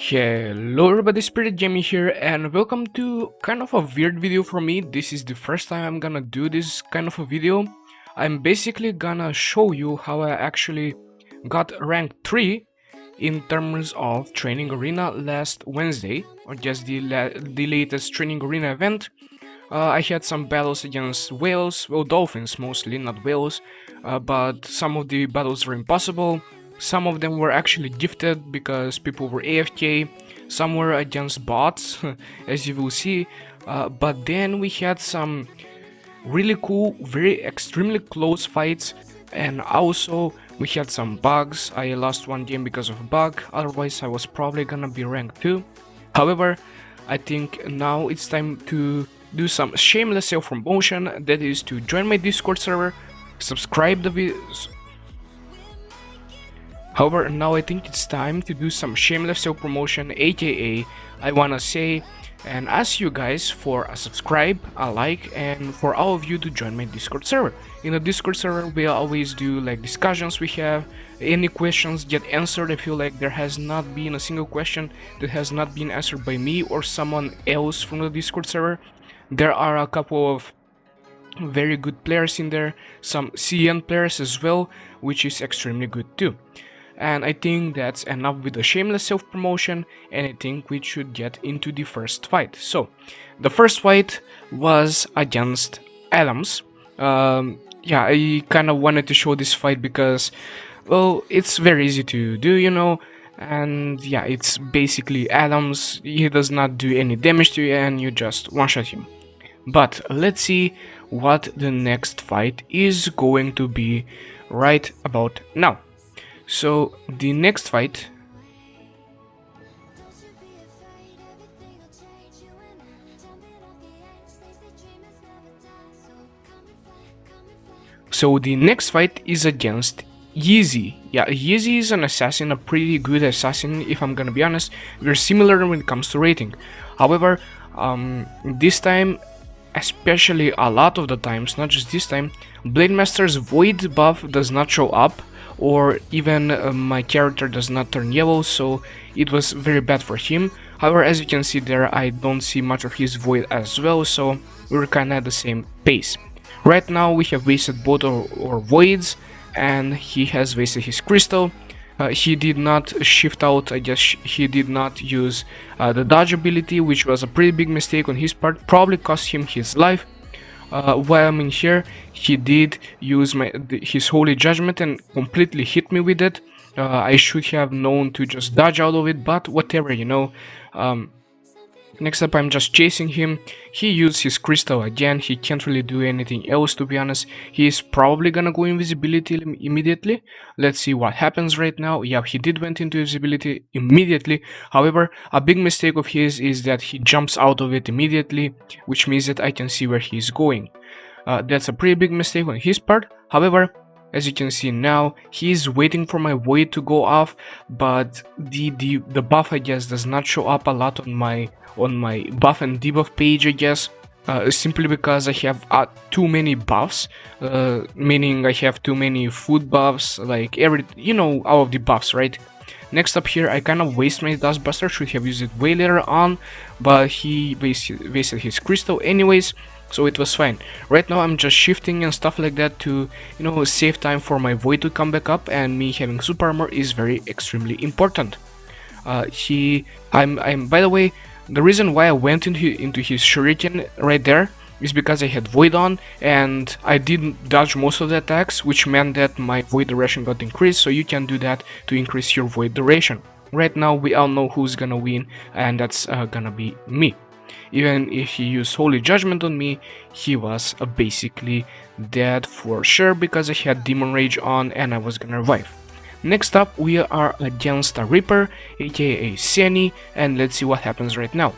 Hello everybody, SpiritGaming here, and welcome to kind of a weird video for me. This is the first time I'm gonna do this kind of a video. I'm basically gonna show you how I actually got rank 3 in terms of training arena last Wednesday, or just the latest training arena event. I had some battles against whales, well, dolphins mostly, not whales, but some of the battles were impossible. Some of them were actually gifted because people were AFK, some were against bots, as you will see, but then we had some really cool, very extremely close fights, and also we had some bugs. I lost one game because of a bug, otherwise I was probably gonna be ranked 2. However, I think now it's time to do some shameless self-promotion, that is to join my Discord server, subscribe the videos. However, now I think it's time to do some shameless self-promotion, aka I wanna say and ask you guys for a subscribe, a like, and for all of you to join my Discord server. In the Discord server we always do like discussions, we have any questions get answered. I feel like there has not been a single question that has not been answered by me or someone else from the Discord server. There are a couple of very good players in there, some CN players as well, which is extremely good too. And I think that's enough with the shameless self-promotion, and I think we should get into the first fight. So, the first fight was against Adams. Yeah, I kind of wanted to show this fight because, well, it's very easy to do, you know, and yeah, it's basically Adams. He does not do any damage to you and you just one-shot him. But let's see what the next fight is going to be right about now. So the next fight is against Yeezy. Yeah, Yeezy is an assassin, a pretty good assassin if I'm gonna be honest. We're similar when it comes to rating. However, this time, especially a lot of the times, not just this time, Blademaster's Void buff does not show up, or even my character does not turn yellow, so it was very bad for him. However, as you can see there, I don't see much of his Void as well, so we're kinda at the same pace. Right now we have wasted both our Voids, and he has wasted his Crystal. He did not shift out, I guess he did not use the dodge ability, which was a pretty big mistake on his part, probably cost him his life. While I'm in here, he did use his Holy Judgment and completely hit me with it. I should have known to just dodge out of it, but whatever, you know. Next up, I'm just chasing him. He used his Crystal again. He can't really do anything else, to be honest. He is probably gonna go invisibility immediately. Let's see what happens right now. Yeah, he did went into invisibility immediately. However, a big mistake of his is that he jumps out of it immediately, which means that I can see where he's going. That's a pretty big mistake on his part. However, as you can see now, he is waiting for my Void to go off, but the buff, I guess, does not show up a lot on my buff and debuff page, I guess, simply because I have too many buffs, meaning I have too many food buffs, like you know, all of the buffs, right? Next up here, I kind of waste my Dustbuster, should have used it way later on, but he wasted his Crystal anyways, so it was fine. Right now I'm just shifting and stuff like that to, you know, save time for my Void to come back up, and me having super armor is very extremely important. By the way, the reason why I went into his shuriken right there is because I had Void on and I didn't dodge most of the attacks, which meant that my Void duration got increased, so you can do that to increase your Void duration. Right now we all know who's gonna win, and that's gonna be me. Even if he used Holy Judgment on me, he was basically dead for sure because I had Demon Rage on and I was gonna revive. Next up, we are against a Reaper, aka Seni, and let's see what happens right now.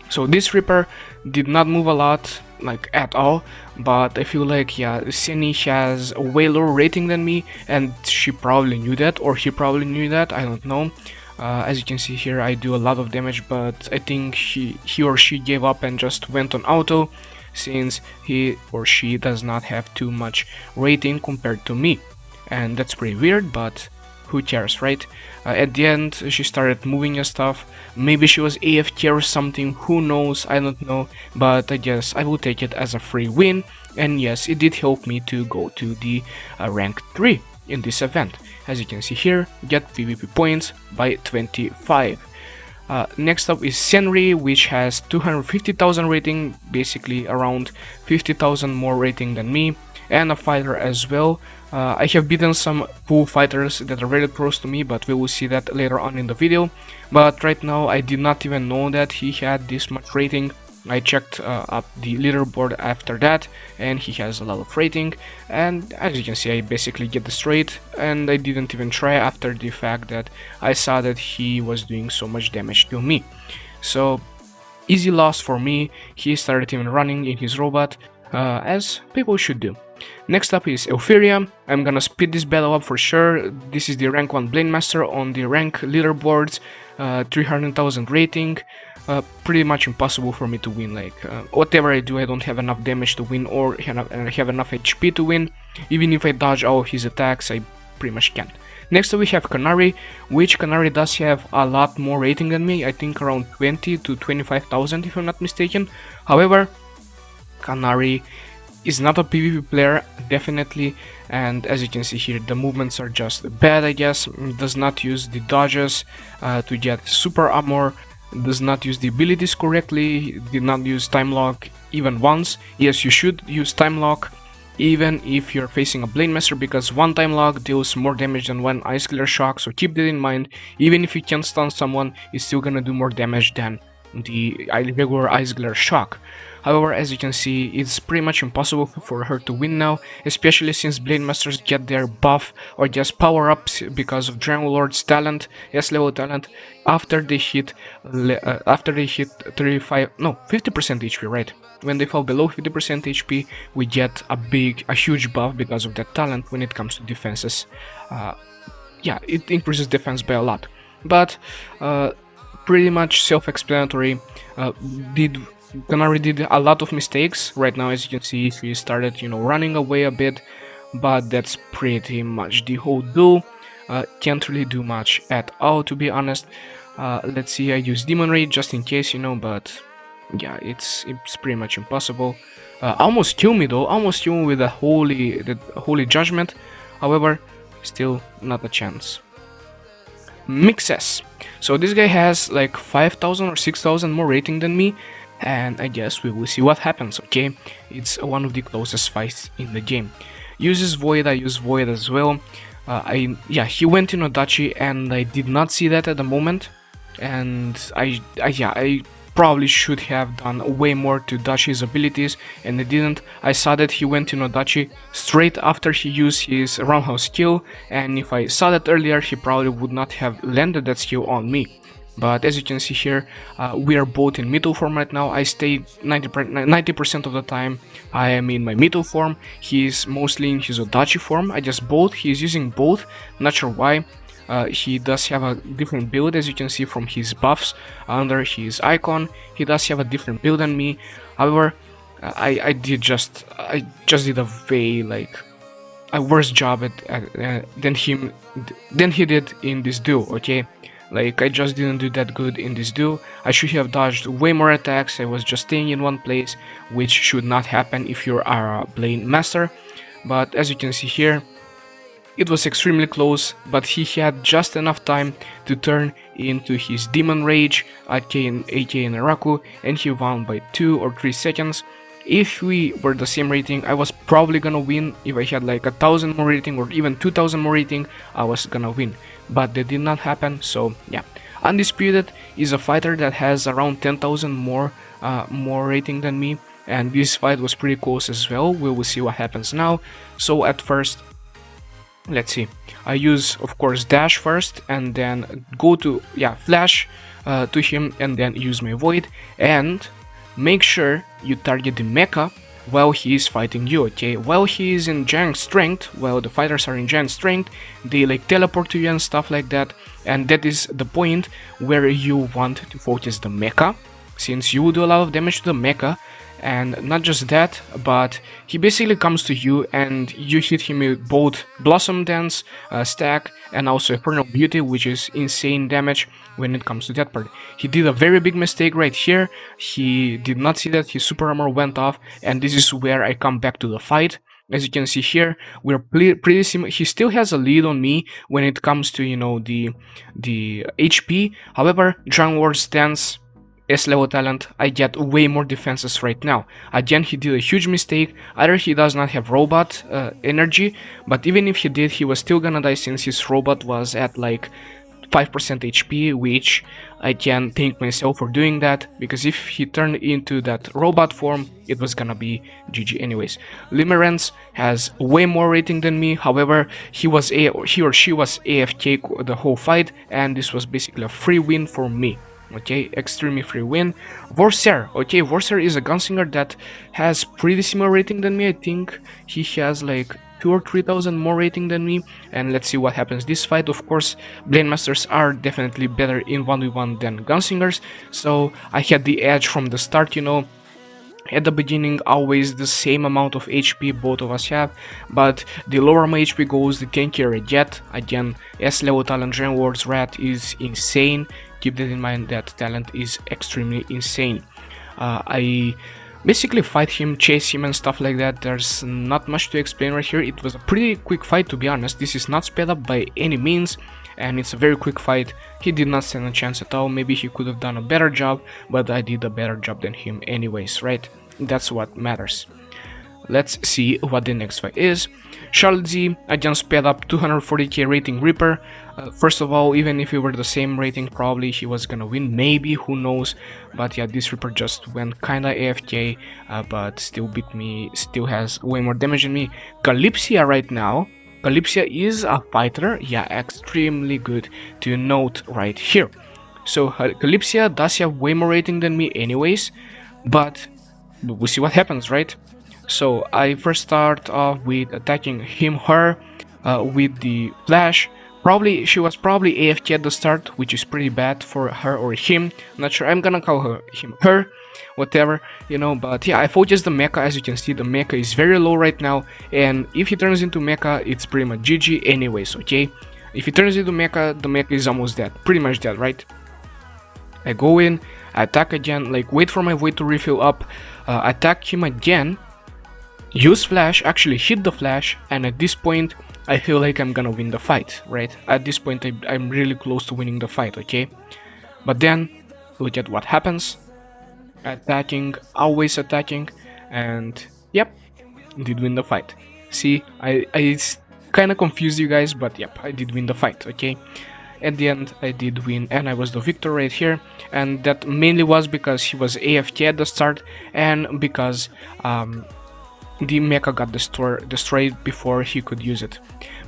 So this Reaper did not move a lot, like at all, but I feel like, yeah, Seni has a way lower rating than me, and she probably knew that, or he probably knew that, I don't know. As you can see here, I do a lot of damage, but I think he or she gave up and just went on auto, since he or she does not have too much rating compared to me. And that's pretty weird, but who cares, right? At the end, she started moving and stuff. Maybe she was AFK or something, who knows, I don't know, but I guess I will take it as a free win. And yes, it did help me to go to the rank 3 in this event. As you can see here, get PvP points by 25. Next up is Senri, which has 250,000 rating, basically around 50,000 more rating than me, and a fighter as well. I have beaten some pool fighters that are very close to me, but we will see that later on in the video. But right now I did not even know that he had this much rating. I checked up the leaderboard after that, and he has a lot of rating, and as you can see I basically get destroyed, and I didn't even try after the fact that I saw that he was doing so much damage to me. So easy loss for me. He started even running in his robot, as people should do. Next up is Euphoria. I'm gonna speed this battle up for sure. This is the rank 1 Blade Master on the rank leaderboards, 300,000 rating. Pretty much impossible for me to win. Like whatever I do, I don't have enough damage to win or have enough HP to win. Even if I dodge all of his attacks, I pretty much can't. Next up we have Canary, which Canary does have a lot more rating than me. I think around 20 to 25,000 if I'm not mistaken. However, Canary is not a PvP player, definitely, and as you can see here, the movements are just bad, I guess. Does not use the dodges to get super armor, does not use the abilities correctly, did not use time lock even once. Yes, you should use time lock even if you're facing a Blade Master, because one time lock deals more damage than one Ice Killer Shock, so keep that in mind. Even if you can stun someone, it's still gonna do more damage than the regular Ice Killer Shock. However, as you can see, it's pretty much impossible for her to win now, especially since Blade Masters get their buff or just power-ups because of Dragon Lord's talent, S-level talent, after they hit 50% HP, right? When they fall below 50% HP, we get a huge buff because of that talent when it comes to defenses. Yeah, it increases defense by a lot, but pretty much self-explanatory. Canary did a lot of mistakes. Right now, as you can see, she started, running away a bit, but that's pretty much the whole duel. Can't really do much at all, to be honest. Let's see, I use Demon Rage just in case, but yeah, it's pretty much impossible. Almost kill me though, almost kill me with the holy judgment. However, still not a chance. Mixes. So this guy has like 5,000 or 6,000 more rating than me, and I guess we will see what happens, okay? It's one of the closest fights in the game. Uses Void, I use Void as well. He went in Odachi and I did not see that at the moment, and I probably should have done way more to dodge his abilities, and I didn't. I saw that he went in Odachi straight after he used his roundhouse skill, and if I saw that earlier, he probably would not have landed that skill on me. But as you can see here, we are both in Mytho form right now. I stay 90% of the time I am in my Mytho form. He is mostly in his Odachi form. He is using both, not sure why. He does have a different build, as you can see from his buffs under his icon. He does have a different build than me. However, I just did a way a worse job than he did in this duel, okay? Like, I just didn't do that good in this duel. I should have dodged way more attacks. I was just staying in one place, which should not happen if you're a Blade Master. But as you can see here, it was extremely close, but he had just enough time to turn into his Demon Rage, AK and Naraku, and he won by 2 or 3 seconds. If we were the same rating, I was probably gonna win. If I had like 1,000 more rating or even 2,000 more rating, I was gonna win. But that did not happen, so yeah. Undisputed is a fighter that has around 10,000 more rating than me, and this fight was pretty close as well. We will see what happens now. So at first, let's see, I use of course dash first, and then go to flash to him, and then use my Void, and make sure you target the mecha while he is fighting you, okay? While he is in giant strength, while the fighters are in giant strength, they like teleport to you and stuff like that, and that is the point where you want to focus the mecha, since you will do a lot of damage to the mecha, And not just that, but he basically comes to you and you hit him with both Blossom Dance, Stack, and also Eternal Beauty, which is insane damage when it comes to that part. He did a very big mistake right here. He did not see that his super armor went off, and this is where I come back to the fight. As you can see here, we're pretty similar. He still has a lead on me when it comes to, you know, the HP. However, Dragon Wars Dance S-level talent, I get way more defenses right now. Again, he did a huge mistake. Either he does not have robot energy, but even if he did, he was still gonna die since his robot was at like 5% HP, which I can thank myself for doing that, because if he turned into that robot form, it was gonna be GG anyways. Limerence has way more rating than me. However, he or she was AFK the whole fight, and this was basically a free win for me. Okay, extremely free win. Vorser, okay, Vorser is a gunslinger that has pretty similar rating than me. I think he has like 2,000 or 3,000 more rating than me, and let's see what happens this fight. Of course, Blade Masters are definitely better in 1v1 than gunslingers, so I had the edge from the start, you know. At the beginning, always the same amount of HP both of us have, but the lower my HP goes, the tankier I get. Again, S-level talent Dragon Wars Rat is insane. Keep that in mind, that talent is extremely insane. I basically fight him, chase him and stuff like that. There's not much to explain right here. It was a pretty quick fight, to be honest. This is not sped up by any means, and it's a very quick fight. He did not stand a chance at all. Maybe he could have done a better job, but I did a better job than him anyways, right? That's what matters. Let's see what the next fight is. Charlotte Z, again sped up 240k rating Reaper. First of all, even if we were the same rating, probably he was gonna win, maybe, who knows. But yeah, this Reaper just went kinda AFK, but still beat me, still has way more damage than me. Calypsia right now, Calypsia is a fighter, yeah, extremely good to note right here. So Calypsia does have way more rating than me anyways, but we'll see what happens, right? So I first start off with attacking her with the flash. She was probably AFK at the start, which is pretty bad for her or him. Not sure, I'm gonna call her, whatever, you know. But yeah, I focused the mecha. As you can see, the mecha is very low right now, and if he turns into mecha, it's pretty much GG anyways, okay? If he turns into mecha, the mecha is almost dead, pretty much dead, right? I go in, I attack again, like wait for my weight to refill up, attack him again, use flash, actually hit the flash, and at this point I feel like I'm gonna win the fight, right? At this point I'm really close to winning the fight, okay? But then look at what happens. Attacking, always attacking, and yep, did win the fight. See, I kind of confused you guys, but yep, I did win the fight, okay? At the end I did win, and I was the victor right here, and that mainly was because he was AFK at the start, and because the mecha got destroyed before he could use it.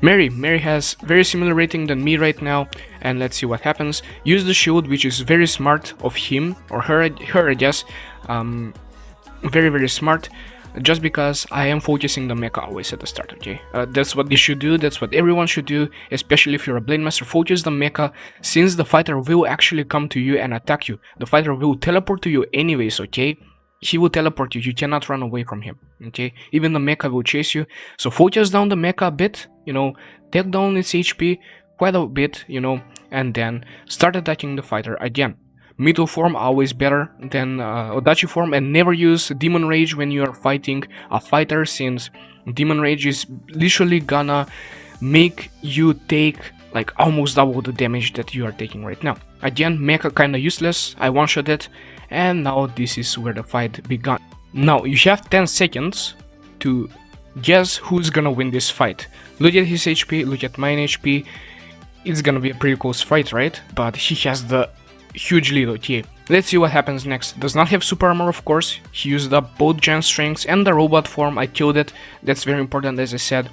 Mary has very similar rating than me right now, and let's see what happens. Use the shield, which is very smart of him or her I guess. Very smart, just because I am focusing the mecha always at the start, okay? That's what you should do, that's what everyone should do, especially if you're a Blade Master. Focus the mecha, since the fighter will actually come to you and attack you. The fighter will teleport to you anyways, okay? He will teleport you, you cannot run away from him, okay? Even the mecha will chase you, so focus down the mecha a bit, you know, take down its HP quite a bit, you know, and then start attacking the fighter again. Middle form always better than Odachi form, and never use Demon Rage when you are fighting a fighter, since Demon Rage is literally gonna make you take like almost double the damage that you are taking right now. Again, mecha kinda useless, I one-shot it, and now this is where the fight began. Now you have 10 seconds to guess who's gonna win this fight. Look at his HP, look at mine HP. It's gonna be a pretty close fight, right? But he has the huge lead, okay? Let's see what happens next. Does not have super armor, of course. He used up both giant strengths and the robot form. I killed it. That's very important, as I said.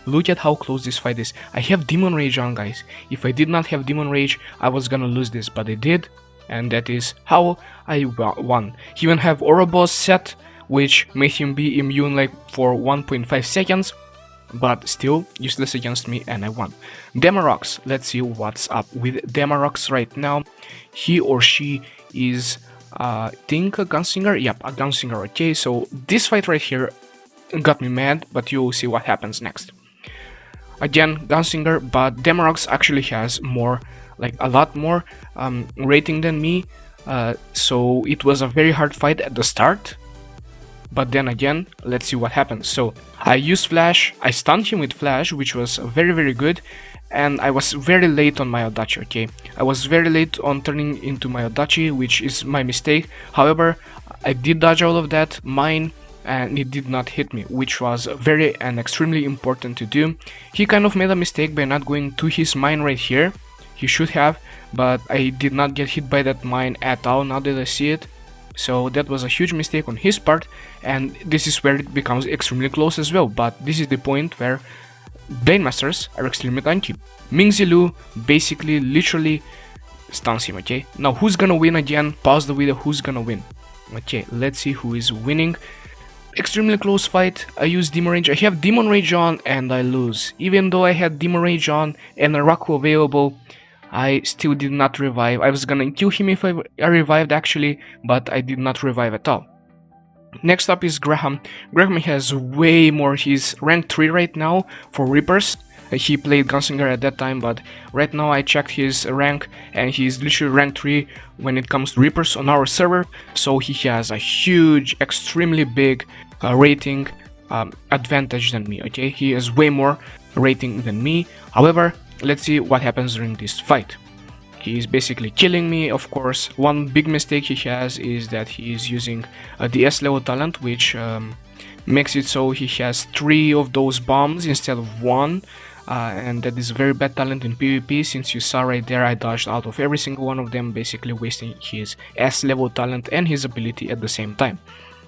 Look at how close this fight is. I have Demon Rage on, guys. If I did not have Demon Rage, I was gonna lose this, but I did, and that is how I won. He even have Ouroboros set, which made him be immune like for 1.5 seconds, but still useless against me, and I won. Demarox, let's see what's up with Demarox right now. He or she is think a Gunslinger, yep, a Gunslinger. Okay, so this fight right here got me mad, but you'll see what happens next. Again, Gunslinger, but Demarox actually has more, like a lot more rating than me, so it was a very hard fight at the start. But then again, let's see what happens. So I used Flash, I stunned him with Flash, which was very good, and I was very late on my Adachi, okay? I was very late on turning into my Adachi, which is my mistake. However, I did dodge all of that, mine, and it did not hit me, which was very and extremely important to do. He kind of made a mistake by not going to his mine right here. He should have, but I did not get hit by that mine at all, now that I see it. So that was a huge mistake on his part, and this is where it becomes extremely close as well. But this is the point where Blade Masters are extremely tanky. Mingzilu basically literally stuns him, okay? Now who's gonna win again? Pause the video, who's gonna win? Okay, let's see who is winning. Extremely close fight. I use Demon Rage. I have Demon Rage on and I lose. Even though I had Demon Rage on and a Raku available, I still did not revive. I was gonna kill him if I revived actually, but I did not revive at all. Next up is Graham. Graham has way more. He's rank 3 right now for Reapers. He played Gunslinger at that time, but right now I checked his rank and he's literally rank 3 when it comes to Reapers on our server. So he has a huge, extremely big rating advantage than me, okay? He has way more rating than me. However, let's see what happens during this fight. He is basically killing me, of course. One big mistake he has is that he is using the S level talent, which makes it so he has 3 of those bombs instead of 1. And that is very bad talent in PvP, since you saw right there I dodged out of every single one of them, basically wasting his S level talent and his ability at the same time.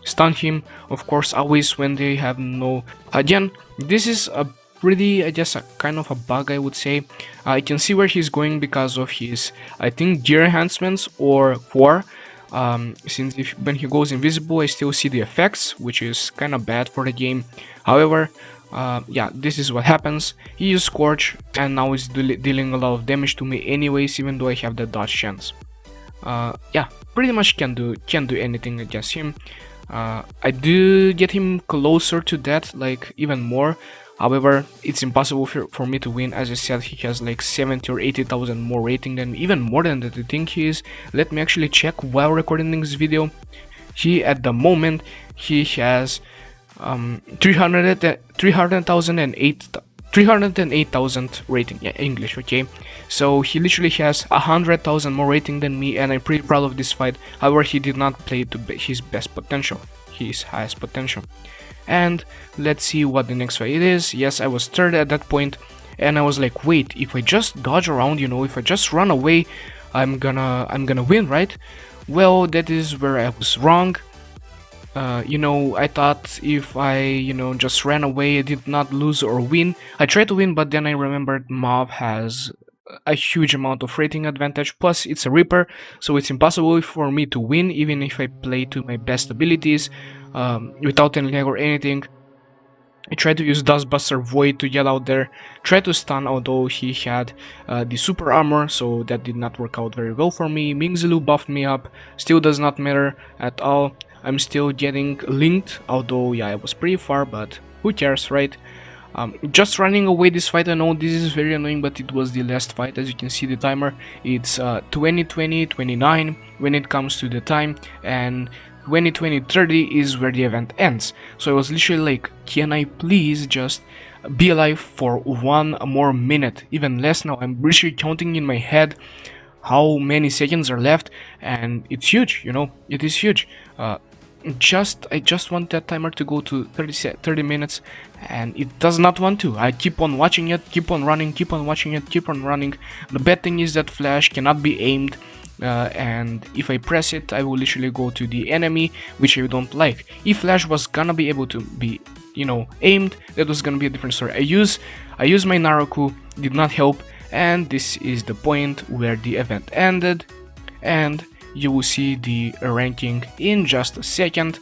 Stun him, of course, always when they have no... Again, this is a pretty, I guess, a kind of a bug, I would say. I can see where he's going because of his, I think, gear enhancements or core. Since when he goes invisible, I still see the effects, which is kind of bad for the game. However, yeah, this is what happens. He used Scorch and now he's dealing a lot of damage to me anyways, even though I have the dodge chance. Yeah, pretty much can't do anything against him. I do get him closer to death, like even more. However, it's impossible for me to win. As I said, he has like 70 or 80,000 more rating than, even more than that I think he is. Let me actually check while recording this video. He, at the moment, he has 308,000 rating, yeah, English, okay? So he literally has 100,000 more rating than me, and I'm pretty proud of this fight. However, he did not play to his best potential, his highest potential. And let's see what the next fight is. Yes, I was third at that point, and I was like, wait, if I just dodge around, you know, if I just run away, I'm gonna win, right? Well, that is where I was wrong. You know, I thought if I, you know, just ran away, I did not lose or win. I tried to win, but then I remembered Mob has a huge amount of rating advantage, plus it's a Reaper, so it's impossible for me to win even if I play to my best abilities, without any lag or anything. I tried to use Dustbuster Void to get out there, tried to stun, although he had the super armor, so that did not work out very well for me. Mingzilu buffed me up, still does not matter at all. I'm still getting linked, although yeah, I was pretty far, but who cares, right? Just running away this fight, I know this is very annoying, but it was the last fight. As you can see the timer, it's 20:20:29 when it comes to the time, and 20:20:30 is where the event ends. So I was literally like, can I please just be alive for 1 more minute, even less now. I'm literally counting in my head how many seconds are left, and it's huge, you know, it is huge. I just want that timer to go to 30 minutes, and it does not want to. I keep on watching it, keep on running, keep on watching it, keep on running. The bad thing is that Flash cannot be aimed, and if I press it, I will literally go to the enemy, which I don't like. If Flash was gonna be able to be, you know, aimed, that was gonna be a different story. I use my Naroku, did not help, and this is the point where the event ended, and you will see the ranking in just a second.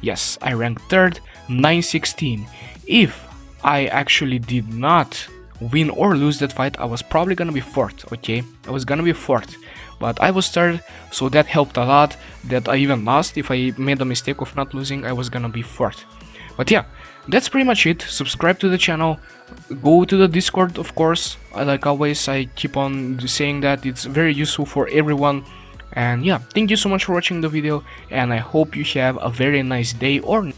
Yes, I ranked 3rd, 916. If I actually did not win or lose that fight, I was probably gonna be 4th, okay? I was gonna be 4th. but I was third, so that helped a lot. That I even lost. If I made a mistake of not losing, I was gonna be fourth. But yeah, that's pretty much it. Subscribe to the channel, go to the Discord, of course. Like always, I keep on saying that it's very useful for everyone. And yeah, thank you so much for watching the video, and I hope you have a very nice day or